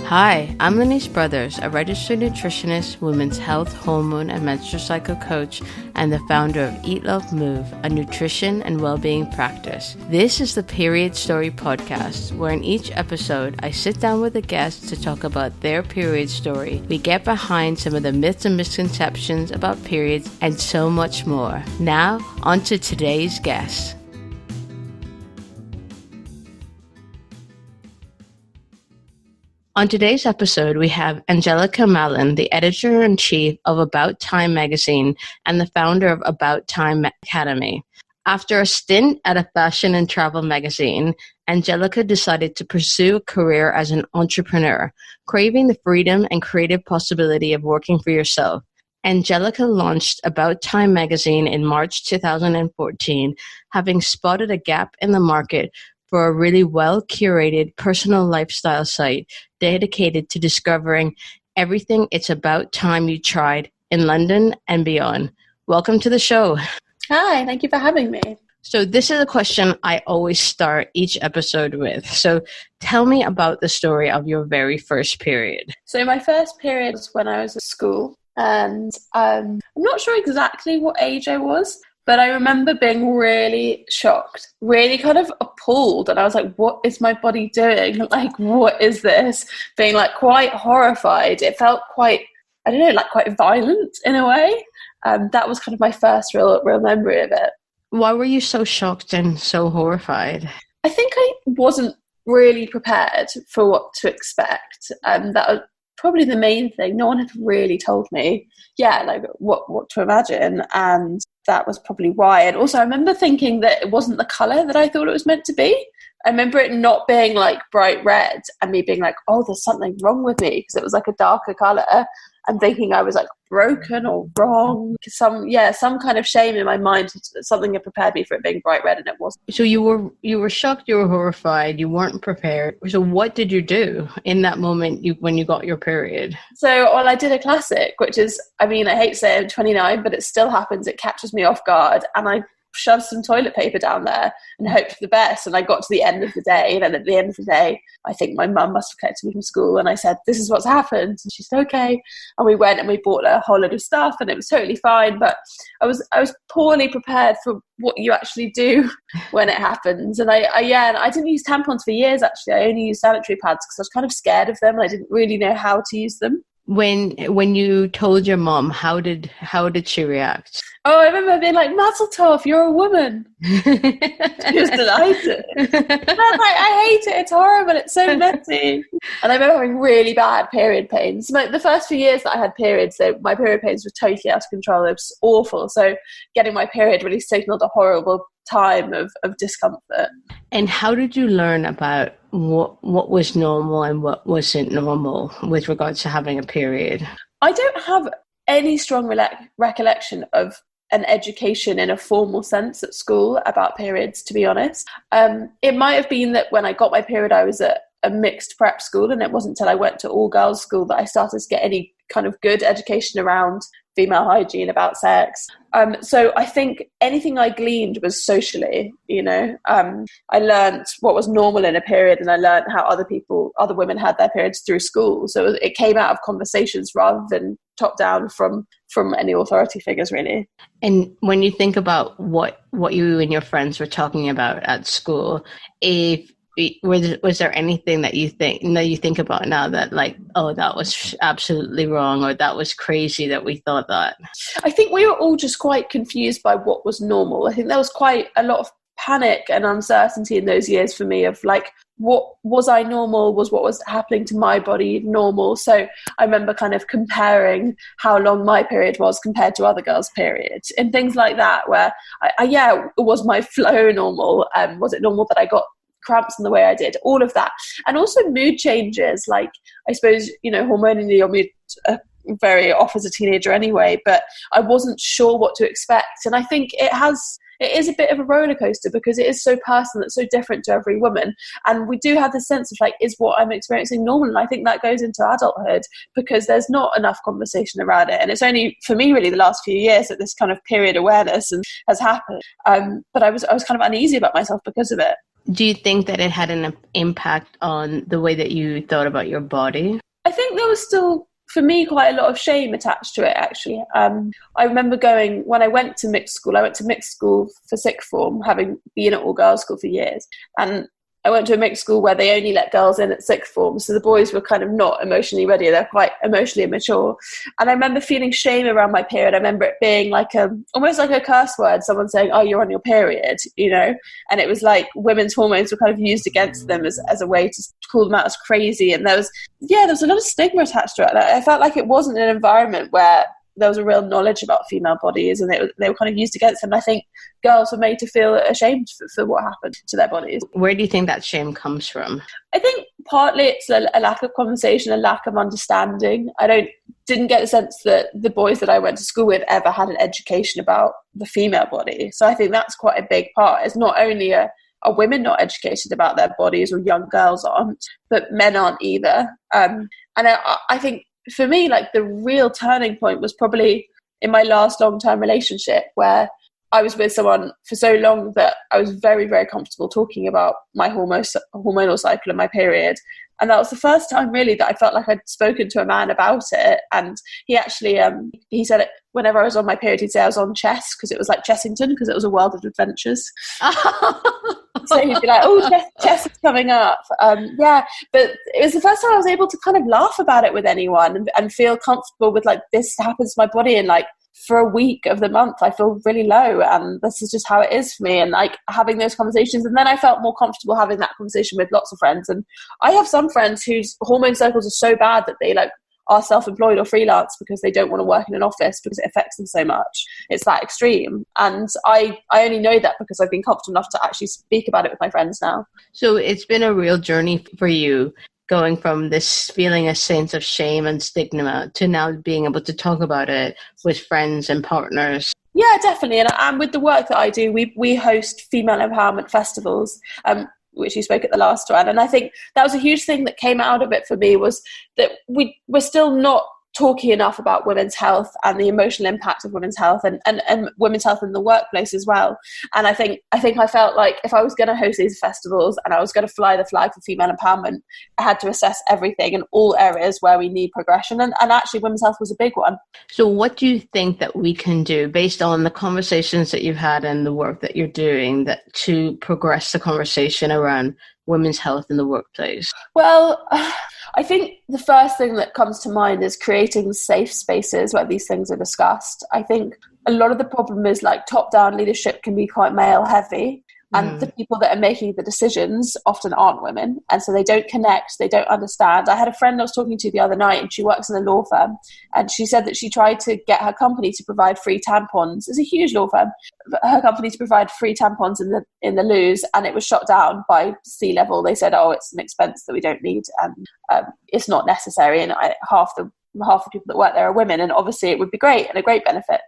Hi, I'm Lenise Brothers, a registered nutritionist, women's health, hormone, and menstrual cycle coach, and the founder of Eat, Love, Move, a nutrition and well-being practice. This is the Period Story Podcast, where in each episode, I sit down with a guest to talk about their period story. We get behind some of the myths and misconceptions about periods and so much more. Now, on to today's guest. On today's episode, we have Angelica Malin, the editor-in-chief of About Time magazine and the founder of About Time Academy. After a stint at a fashion and travel magazine, Angelica decided to pursue a career as an entrepreneur, craving the freedom and creative possibility of working for yourself. Angelica launched About Time magazine in March 2014, having spotted a gap in the market for a really well-curated personal lifestyle site dedicated to discovering everything it's about time you tried in London and beyond. Welcome to the show. Hi, thank you for having me. So this is a question I always start each episode with. So tell me about the story of your very first period. So my first period was when I was at school, and I'm not sure exactly what age I was, but I remember being really shocked, really kind of appalled. And I was like, what is my body doing? Like, what is this? Being like quite horrified. It felt quite, I don't know, like quite violent in a way. That was kind of my first real memory of it. Why were you so shocked and so horrified? I think I wasn't really prepared for what to expect. That was probably the main thing. No one had really told me, like what to imagine. And that was probably why. And also I remember thinking that it wasn't the colour that I thought it was meant to be. I remember it not being like bright red and me being like, oh, there's something wrong with me, because it was like a darker colour, and thinking I was like broken or wrong. Some kind of shame in my mind. Something had prepared me for it being bright red, and it wasn't. So you were shocked, you were horrified, you weren't prepared. So what did you do in that moment when you got your period? So, I did a classic, which is, I hate to say I'm 29, but it still happens. It catches me off guard, and I shoved some toilet paper down there and hoped for the best. And I got to the end of the day, and then at the end of the day, I think my mum must have collected me from school, and I said, this is what's happened. And she said, okay. And we went and we bought a whole load of stuff, and it was totally fine. But I was poorly prepared for what you actually do when it happens. And I didn't use tampons for years, actually. I only used sanitary pads because I was kind of scared of them, and I didn't really know how to use them. When you told your mom, how did she react? Oh, I remember being like, Mazel tov, you're a woman. She was delighted. And I was like, I hate it, it's horrible, it's so messy. And I remember having really bad period pains. The first few years that I had periods, my period pains were totally out of control. It was awful. So getting my period really signaled a horrible time of discomfort. And how did you learn about what was normal and what wasn't normal with regards to having a period? I don't have any strong recollection of an education in a formal sense at school about periods, to be honest. It might have been that when I got my period, I was at a mixed prep school, and it wasn't until I went to all girls school that I started to get any kind of good education around female hygiene, about sex. So I think anything I gleaned was socially, I learned what was normal in a period, and I learned how other women had their periods through school. So it came out of conversations rather than top down from any authority figures, really. And when you think about what you and your friends were talking about at school, was there anything that you think about now that like, oh, that was absolutely wrong, or that was crazy that we thought that? I think we were all just quite confused by what was normal. I think there was quite a lot of panic and uncertainty in those years for me of like, what was I normal? Was what was happening to my body normal? So I remember kind of comparing how long my period was compared to other girls' periods and things like that, where was my flow normal? Was it normal that I got cramps in the way I did? All of that. And also mood changes, like I suppose, hormonally your mood very off as a teenager anyway, but I wasn't sure what to expect. And I think it is a bit of a roller coaster because it is so personal, it's so different to every woman. And we do have this sense of like, is what I'm experiencing normal? And I think that goes into adulthood because there's not enough conversation around it. And it's only for me really the last few years that this kind of period awareness has happened. But I was kind of uneasy about myself because of it. Do you think that it had an impact on the way that you thought about your body? I think there was still, for me, quite a lot of shame attached to it, actually. I remember when I went to mixed school for sixth form, having been at all girls school for years. And I went to a mixed school where they only let girls in at sixth form. So the boys were kind of not emotionally ready. They're quite emotionally immature. And I remember feeling shame around my period. I remember it being like almost like a curse word, someone saying, oh, you're on your period, you know? And it was like women's hormones were kind of used against them as a way to call them out as crazy. And there was a lot of stigma attached to it. And I felt like it wasn't an environment where there was a real knowledge about female bodies, and they were kind of used against them. And I think girls were made to feel ashamed for what happened to their bodies. Where do you think that shame comes from? I think partly it's a lack of conversation, a lack of understanding. I didn't get the sense that the boys that I went to school with ever had an education about the female body. So I think that's quite a big part. It's not only are women not educated about their bodies, or young girls aren't, but men aren't either. And I think for me, like, the real turning point was probably in my last long-term relationship, where I was with someone for so long that I was very, very comfortable talking about my hormonal cycle and my period. And that was the first time really that I felt like I'd spoken to a man about it. And he actually, he said it whenever I was on my period, he'd say I was on chess, because it was like Chessington, because it was a world of adventures. So he'd be like, oh, chess is coming up. Yeah, but it was the first time I was able to kind of laugh about it with anyone and feel comfortable with, like, this happens to my body, and like for a week of the month I feel really low, and this is just how it is for me, and like having those conversations. And then I felt more comfortable having that conversation with lots of friends. And I have some friends whose hormone cycles are so bad that they like are self-employed or freelance because they don't want to work in an office because it affects them so much. It's that extreme. And I only know that because I've been comfortable enough to actually speak about it with my friends now. So it's been a real journey for you, going from this feeling a sense of shame and stigma to now being able to talk about it with friends and partners. Yeah, definitely. And with the work that I do, we host female empowerment festivals, which you spoke at the last one. And I think that was a huge thing that came out of it for me, was that we're still not talking enough about women's health and the emotional impact of women's health and women's health in the workplace as well. And I think I felt like if I was going to host these festivals and I was going to fly the flag for female empowerment, I had to assess everything in all areas where we need progression. And actually women's health was a big one. So what do you think that we can do based on the conversations that you've had and the work that you're doing that to progress the conversation around women's health in the workplace? Well, I think the first thing that comes to mind is creating safe spaces where these things are discussed. I think a lot of the problem is like top-down leadership can be quite male heavy. And the people that are making the decisions often aren't women. And so they don't connect, they don't understand. I had a friend I was talking to the other night, and she works in a law firm. And she said that she tried to get her company to provide free tampons. It's a huge law firm. Her company to provide free tampons in the loos, and it was shot down by C-level. They said, oh, it's an expense that we don't need, and it's not necessary. And half the people that work there are women, and obviously it would be great and a great benefit.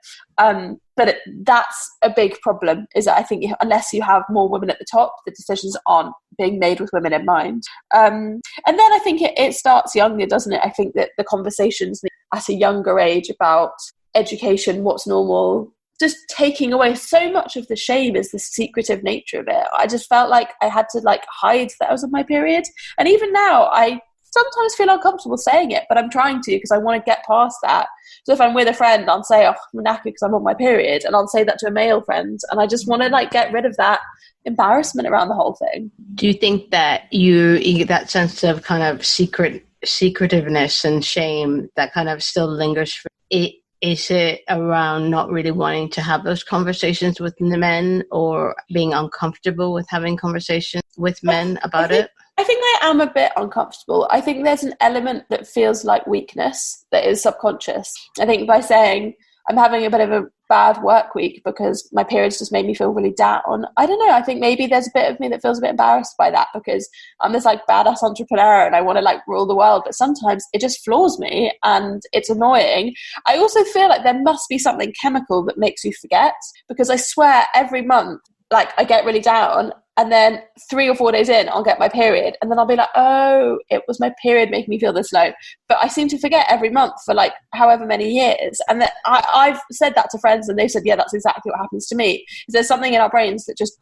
But that's a big problem, is that I think unless you have more women at the top, the decisions aren't being made with women in mind. And then I think it starts younger, doesn't it? I think that the conversations at a younger age about education, what's normal, just taking away so much of the shame is the secretive nature of it. I just felt like I had to like hide that I was on my period. And even now, I sometimes feel uncomfortable saying it, but I'm trying to, because I want to get past that. So if I'm with a friend, I'll say, oh, I'm knackered because I'm on my period, and I'll say that to a male friend, and I just want to like get rid of that embarrassment around the whole thing. Do you think that you get that sense of kind of secretiveness and shame that kind of still lingers for it? Is it around not really wanting to have those conversations with the men, or being uncomfortable with having conversations with men about it? I think I am a bit uncomfortable. I think there's an element that feels like weakness that is subconscious. I think by saying I'm having a bit of a bad work week because my periods just made me feel really down, I don't know, I think maybe there's a bit of me that feels a bit embarrassed by that, because I'm this like badass entrepreneur and I want to like rule the world, but sometimes it just floors me and it's annoying. I also feel like there must be something chemical that makes you forget, because I swear every month, like, I get really down And then 3 or 4 days in, I'll get my period. And then I'll be like, oh, it was my period making me feel this low. But I seem to forget every month for like however many years. And then I've said that to friends and they've said, yeah, that's exactly what happens to me. There's something in our brains that just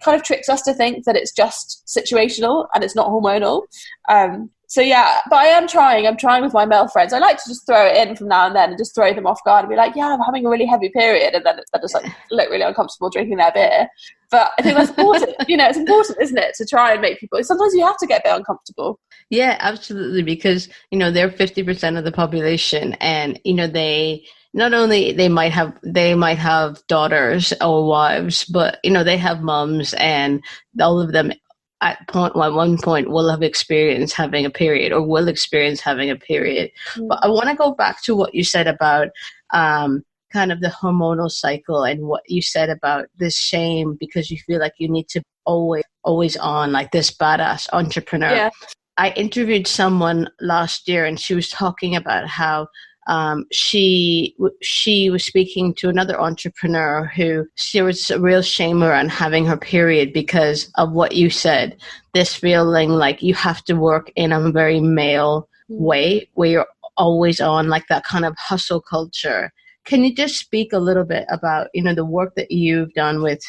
kind of tricks us to think that it's just situational and it's not hormonal. So yeah, but I'm trying with my male friends. I like to just throw it in from now and then and just throw them off guard and be like, yeah, I'm having a really heavy period. And then they're just like look really uncomfortable drinking their beer. But I think that's important. It's important, isn't it? To try and make people, sometimes you have to get a bit uncomfortable. Yeah, absolutely. Because, they're 50% of the population and, they not only they might have daughters or wives, but, they have moms and all of them at one point will have experienced having a period or will experience having a period. But I want to go back to what you said about kind of the hormonal cycle and what you said about this shame because you feel like you need to always on like this badass entrepreneur. Yeah. I interviewed someone last year and she was talking about how she was speaking to another entrepreneur who there was a real shame around having her period because of what you said, this feeling like you have to work in a very male way where you're always on, like that kind of hustle culture. Can you just speak a little bit about, the work that you've done with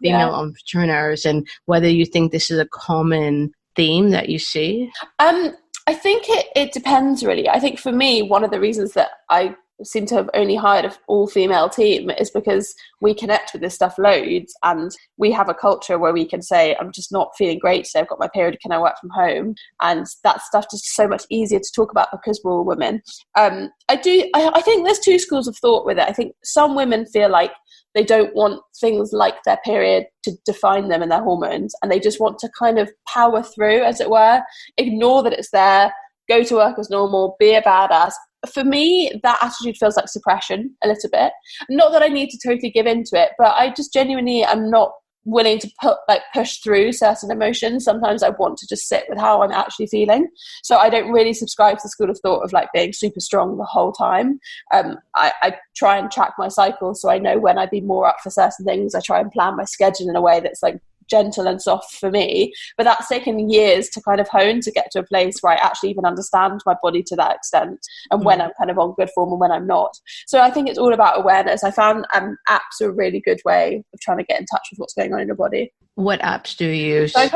female entrepreneurs and whether you think this is a common theme that you see? I think it depends, really. I think for me, one of the reasons that I seem to have only hired an all-female team is because we connect with this stuff loads and we have a culture where we can say, I'm just not feeling great today, I've got my period, can I work from home? And that stuff just so much easier to talk about because we're all women. I think there's two schools of thought with it. I think some women feel like they don't want things like their period to define them and their hormones, and they just want to kind of power through, as it were, ignore that it's there, go to work as normal, be a badass. For me, that attitude feels like suppression a little bit. Not that I need to totally give into it, but I just genuinely am not willing to push through certain emotions. Sometimes I want to just sit with how I'm actually feeling. So I don't really subscribe to the school of thought of like being super strong the whole time. I try and track my cycle so I know when I'd be more up for certain things. I try and plan my schedule in a way that's like gentle and soft for me, but that's taken years to kind of hone to get to a place where I actually even understand my body to that extent and when I'm kind of on good form and when I'm not. So I think it's all about awareness. I found apps are a really good way of trying to get in touch with what's going on in your body. What apps do you use? So I'm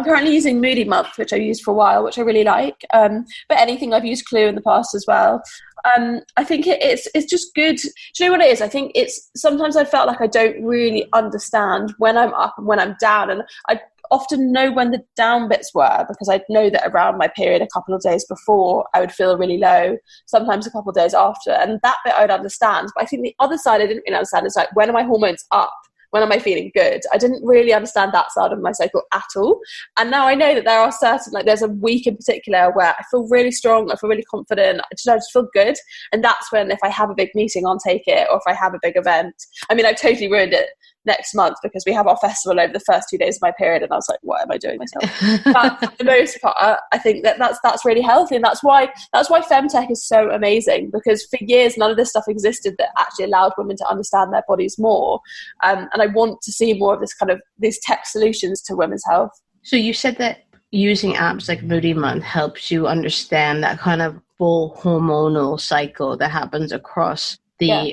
currently using Moody Month, which I've used for a while, which I really like. But anything, I've used Clue in the past as well. I think it's just good. Do you know what it is? I think it's sometimes I felt like I don't really understand when I'm up and when I'm down, and I often know when the down bits were because I know that around my period a couple of days before I would feel really low, sometimes a couple of days after, and that bit I would understand. But I think the other side I didn't really understand is like, when are my hormones up? When am I feeling good? I didn't really understand that side of my cycle at all. And now I know that there are certain, like there's a week in particular where I feel really strong, I feel really confident, I just feel good. And that's when if I have a big meeting, I'll take it, or if I have a big event. I mean, I've totally ruined it next month because we have our festival over the first 2 days of my period and I was like, what am I doing myself? But for the most part, I think that's really healthy, and that's why femtech is so amazing, because for years none of this stuff existed that actually allowed women to understand their bodies more, and I want to see more of this kind of these tech solutions to women's health. So you said that using apps like Moody Month helps you understand that kind of full hormonal cycle that happens across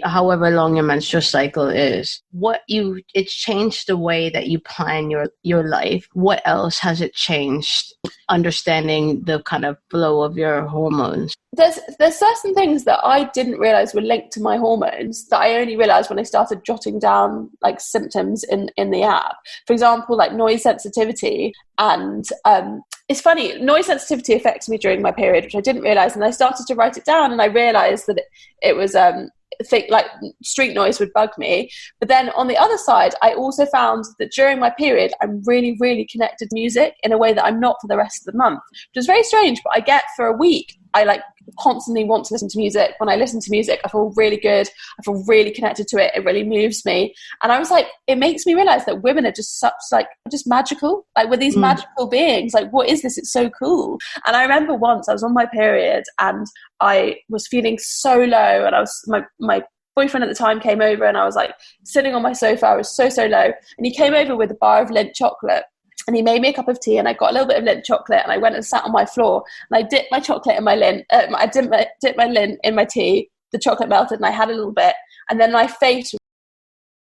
however long your menstrual cycle is. It's changed the way that you plan your life. What else has it changed understanding the kind of flow of your hormones? There's certain things that I didn't realize were linked to my hormones that I only realized when I started jotting down like symptoms in the app. For example, like noise sensitivity, and it's funny, noise sensitivity affects me during my period, which I didn't realize, and I started to write it down and I realized that it was think like street noise would bug me. But then on the other side, I also found that during my period I'm really, really connected to music in a way that I'm not for the rest of the month, which is very strange. But I get for a week, I like constantly want to listen to music. When I listen to music, I feel really good, I feel really connected to it, it really moves me. And I was like, it makes me realize that women are just just magical, like we're these magical beings, like what is this? It's so cool. And I remember once I was on my period and I was feeling so low, and I was my boyfriend at the time came over and I was like sitting on my sofa, I was so low, and he came over with a bar of Lindt chocolate. And he made me a cup of tea, and I got a little bit of Lindt chocolate, and I went and sat on my floor, and I dipped my chocolate in my Lindt. I dipped my Lindt in my tea. The chocolate melted, and I had a little bit, and then my face was